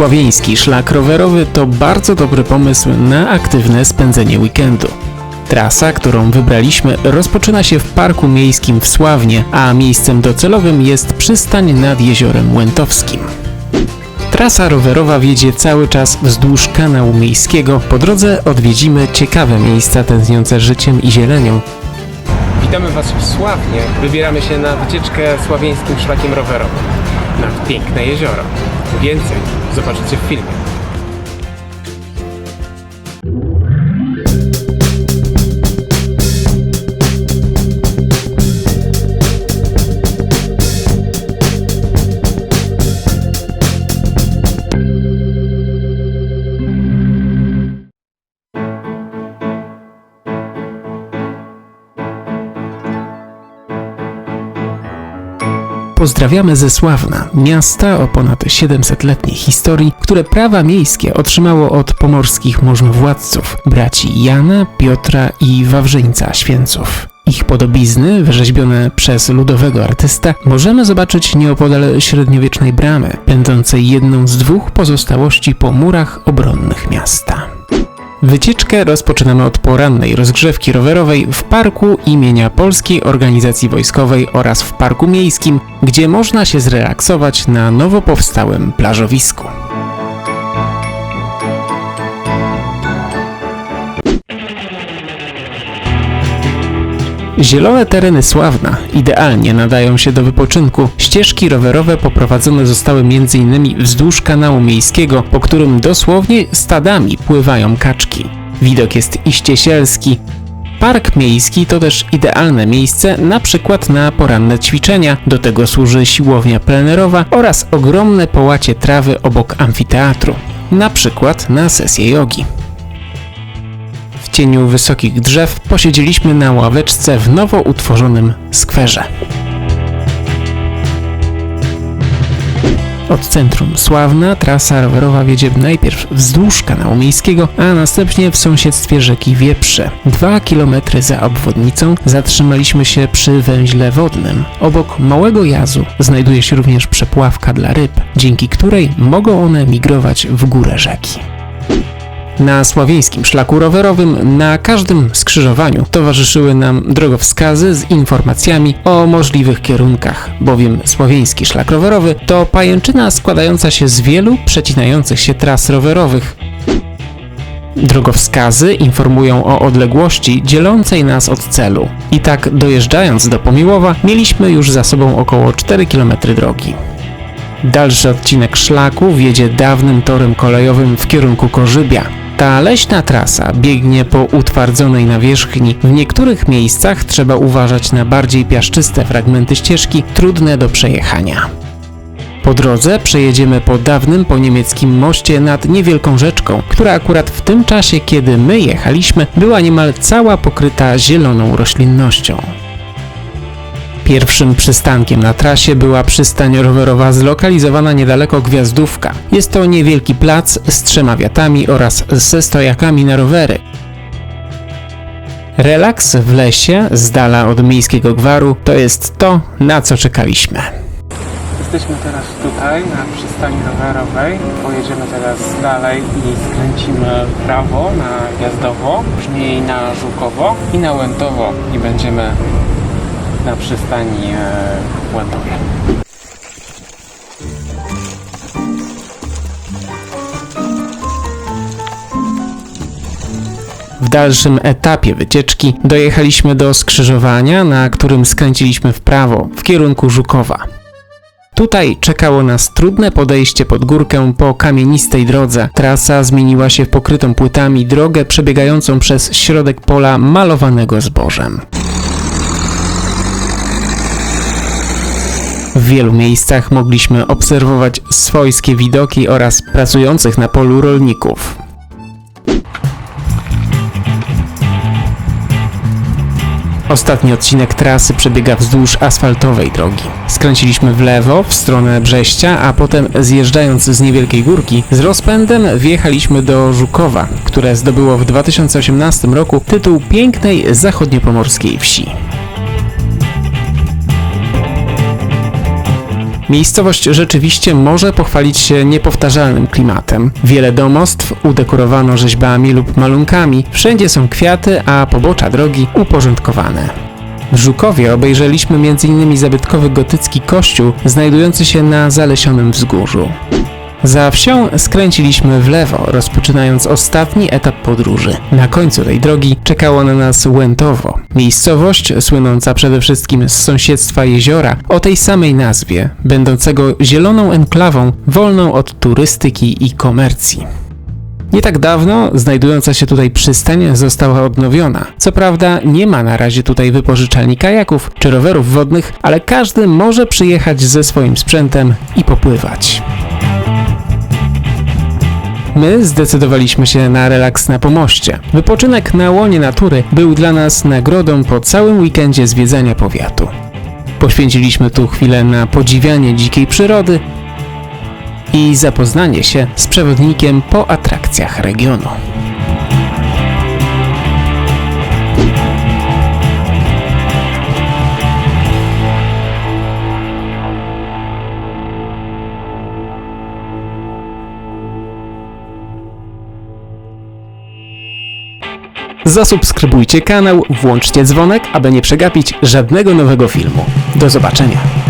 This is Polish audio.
Sławieński szlak rowerowy to bardzo dobry pomysł na aktywne spędzenie weekendu. Trasa, którą wybraliśmy, rozpoczyna się w Parku Miejskim w Sławnie, a miejscem docelowym jest przystań nad Jeziorem Łętowskim. Trasa rowerowa wiedzie cały czas wzdłuż kanału miejskiego. Po drodze odwiedzimy ciekawe miejsca tętniące życiem i zielenią. Witamy Was w Sławnie. Wybieramy się na wycieczkę sławieńskim szlakiem rowerowym nad piękne jezioro. Więcej zobaczycie w filmie. Pozdrawiamy ze Sławna, miasta o ponad 700-letniej historii, które prawa miejskie otrzymało od pomorskich możnowładców, braci Jana, Piotra i Wawrzyńca Święców. Ich podobizny, wyrzeźbione przez ludowego artysta, możemy zobaczyć nieopodal średniowiecznej bramy, będącej jedną z dwóch pozostałości po murach obronnych miasta. Wycieczkę rozpoczynamy od porannej rozgrzewki rowerowej w parku imienia Polskiej Organizacji Wojskowej oraz w Parku Miejskim, gdzie można się zrelaksować na nowo powstałym plażowisku. Zielone tereny Sławna idealnie nadają się do wypoczynku. Ścieżki rowerowe poprowadzone zostały m.in. wzdłuż kanału miejskiego, po którym dosłownie stadami pływają kaczki. Widok jest iście sielski. Park miejski to też idealne miejsce na przykład na poranne ćwiczenia, do tego służy siłownia plenerowa oraz ogromne połacie trawy obok amfiteatru, na przykład na sesję jogi. W cieniu wysokich drzew posiedzieliśmy na ławeczce w nowo utworzonym skwerze. Od centrum Sławna trasa rowerowa wiedzie najpierw wzdłuż kanału miejskiego, a następnie w sąsiedztwie rzeki Wieprze. 2 km za obwodnicą zatrzymaliśmy się przy węźle wodnym. Obok Małego Jazu znajduje się również przepławka dla ryb, dzięki której mogą one migrować w górę rzeki. Na sławieńskim szlaku rowerowym na każdym skrzyżowaniu towarzyszyły nam drogowskazy z informacjami o możliwych kierunkach, bowiem sławieński szlak rowerowy to pajęczyna składająca się z wielu przecinających się tras rowerowych. Drogowskazy informują o odległości dzielącej nas od celu. I tak dojeżdżając do Pomiłowa mieliśmy już za sobą około 4 km drogi. Dalszy odcinek szlaku wiedzie dawnym torem kolejowym w kierunku Korzybia. Ta leśna trasa biegnie po utwardzonej nawierzchni. W niektórych miejscach trzeba uważać na bardziej piaszczyste fragmenty ścieżki, trudne do przejechania. Po drodze przejedziemy po dawnym poniemieckim moście nad niewielką rzeczką, która akurat w tym czasie, kiedy my jechaliśmy, była niemal cała pokryta zieloną roślinnością. Pierwszym przystankiem na trasie była przystań rowerowa zlokalizowana niedaleko Gwiazdówka. Jest to niewielki plac z 3 wiatami oraz ze stojakami na rowery. Relaks w lesie, z dala od miejskiego gwaru, to jest to, na co czekaliśmy. Jesteśmy teraz tutaj na przystani rowerowej. Pojedziemy teraz dalej i skręcimy w prawo na Gwiazdowo, później na Żukowo i na Łętowo i będziemy na przystani w Łętowie. W dalszym etapie wycieczki dojechaliśmy do skrzyżowania, na którym skręciliśmy w prawo w kierunku Żukowa. Tutaj czekało nas trudne podejście pod górkę po kamienistej drodze. Trasa zmieniła się w pokrytą płytami drogę przebiegającą przez środek pola malowanego zbożem. W wielu miejscach mogliśmy obserwować swojskie widoki oraz pracujących na polu rolników. Ostatni odcinek trasy przebiega wzdłuż asfaltowej drogi. Skręciliśmy w lewo w stronę Brześcia, a potem zjeżdżając z niewielkiej górki z rozpędem wjechaliśmy do Żukowa, które zdobyło w 2018 roku tytuł pięknej zachodniopomorskiej wsi. Miejscowość rzeczywiście może pochwalić się niepowtarzalnym klimatem. Wiele domostw udekorowano rzeźbami lub malunkami, wszędzie są kwiaty, a pobocza drogi uporządkowane. W Żukowie obejrzeliśmy m.in. zabytkowy gotycki kościół znajdujący się na zalesionym wzgórzu. Za wsią skręciliśmy w lewo, rozpoczynając ostatni etap podróży. Na końcu tej drogi czekało na nas Łętowo, miejscowość słynąca przede wszystkim z sąsiedztwa jeziora o tej samej nazwie, będącego zieloną enklawą wolną od turystyki i komercji. Nie tak dawno znajdująca się tutaj przystań została odnowiona. Co prawda nie ma na razie tutaj wypożyczalni kajaków czy rowerów wodnych, ale każdy może przyjechać ze swoim sprzętem i popływać. My zdecydowaliśmy się na relaks na pomoście. Wypoczynek na łonie natury był dla nas nagrodą po całym weekendzie zwiedzania powiatu. Poświęciliśmy tu chwilę na podziwianie dzikiej przyrody i zapoznanie się z przewodnikiem po atrakcjach regionu. Zasubskrybujcie kanał, włączcie dzwonek, aby nie przegapić żadnego nowego filmu. Do zobaczenia!